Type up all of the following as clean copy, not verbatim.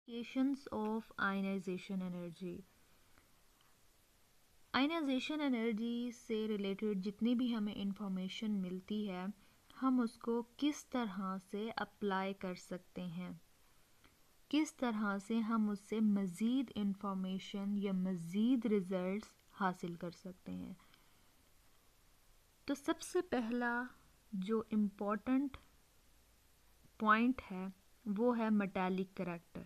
Applications of ionization energy. Ionization energy से related जितनी भी हमें इंफॉर्मेशन मिलती है हम उसको किस तरह से अप्लाई कर सकते हैं, किस तरह से हम उससे मज़ीद इंफॉर्मेशन या मज़ीद रिज़ल्ट्स हासिल कर सकते हैं। तो सबसे पहला जो इम्पोर्टेंट पॉइंट है वो है मेटालिक करैक्टर।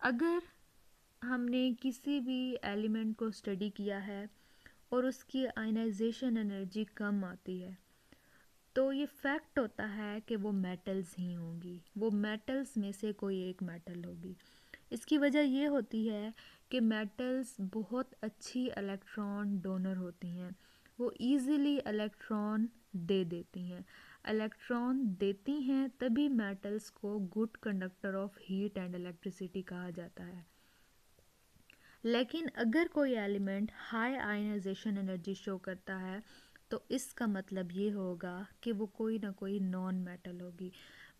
अगर हमने किसी भी एलिमेंट को स्टडी किया है और उसकी आयनाइजेशन एनर्जी कम आती है तो ये फैक्ट होता है कि वो मेटल्स ही होंगी, वो मेटल्स में से कोई एक मेटल होगी। इसकी वजह ये होती है कि मेटल्स बहुत अच्छी इलेक्ट्रॉन डोनर होती हैं, वो इजीली इलेक्ट्रॉन दे देती हैं। इलेक्ट्रॉन देती हैं तभी मेटल्स को good conductor of heat and electricity कहा जाता है। लेकिन अगर कोई element high ionization energy show करता है तो इसका मतलब ये होगा कि वो कोई ना कोई नॉन मेटल होगी,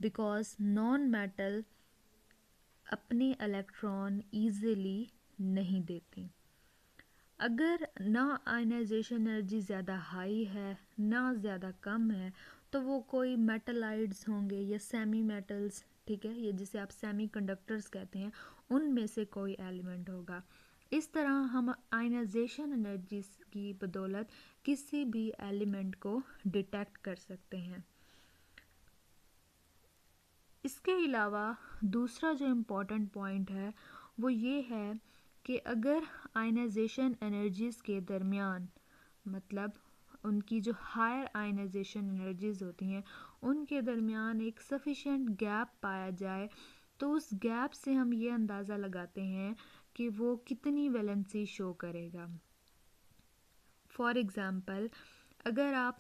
बिकॉज नॉन मेटल अपने इलेक्ट्रॉन ईजिली नहीं देती। अगर ना आयनाइजेशन एनर्जी ज़्यादा हाई है ना ज़्यादा कम है तो वो कोई मेटलाइड्स होंगे या सेमी मेटल्स, ठीक है, ये जिसे आप सेमी कंडक्टर्स कहते हैं, उनमें से कोई एलिमेंट होगा। इस तरह हम आयनाइजेशन एनर्जी की बदौलत किसी भी एलिमेंट को डिटेक्ट कर सकते हैं। इसके अलावा दूसरा जो इम्पोर्टेंट पॉइंट है वो ये है कि अगर आयनाइजेशन एनर्जीज़ के दरमियान, मतलब उनकी जो हायर आयनाइजेशन एनर्जीज़ होती हैं उनके दरमियान एक सफिशेंट गैप पाया जाए तो उस गैप से हम ये अंदाज़ा लगाते हैं कि वो कितनी वैलेंसी शो करेगा। फॉर एग्ज़ाम्पल अगर आप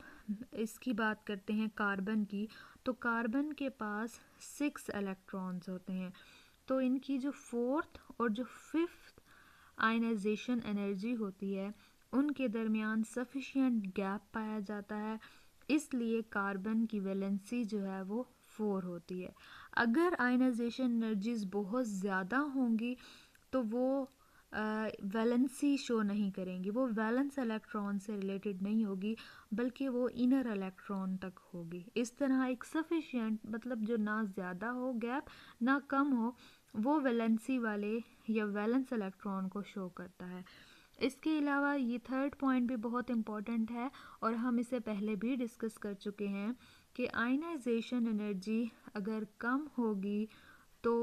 इसकी बात करते हैं कार्बन की, तो कार्बन के पास 6 इलेक्ट्रॉन्स होते हैं, तो इनकी जो फोर्थ और जो फिफ्थ आयनाइजेशन एनर्जी होती है उनके दरमियान सफिशिएंट गैप पाया जाता है, इसलिए कार्बन की वैलेंसी जो है वो 4 होती है। अगर आयनाइजेशन एनर्जीज बहुत ज़्यादा होंगी तो वो वैलेंसी शो नहीं करेंगी, वो वैलेंस इलेक्ट्रॉन से रिलेटेड नहीं होगी बल्कि वो इनर इलेक्ट्रॉन तक होगी। इस तरह एक सफिशिएंट, मतलब जो ना ज़्यादा हो गैप ना कम हो, वो वैलेंसी वाले या वैलेंस इलेक्ट्रॉन को शो करता है। इसके अलावा ये थर्ड पॉइंट भी बहुत इम्पॉर्टेंट है और हम इसे पहले भी डिस्कस कर चुके हैं कि आयनाइजेशन एनर्जी अगर कम होगी तो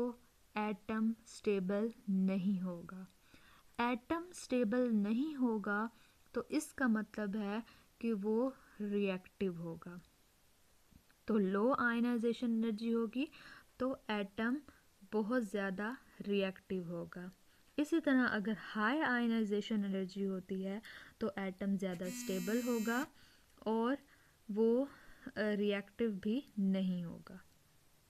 एटम स्टेबल नहीं होगा। एटम स्टेबल नहीं होगा तो इसका मतलब है कि वो रिएक्टिव होगा। तो लो आयनाइजेशन एनर्जी होगी तो एटम बहुत ज़्यादा रिएक्टिव होगा। इसी तरह अगर हाई आयनाइजेशन एनर्जी होती है तो एटम ज़्यादा स्टेबल होगा और वो रिएक्टिव भी नहीं होगा।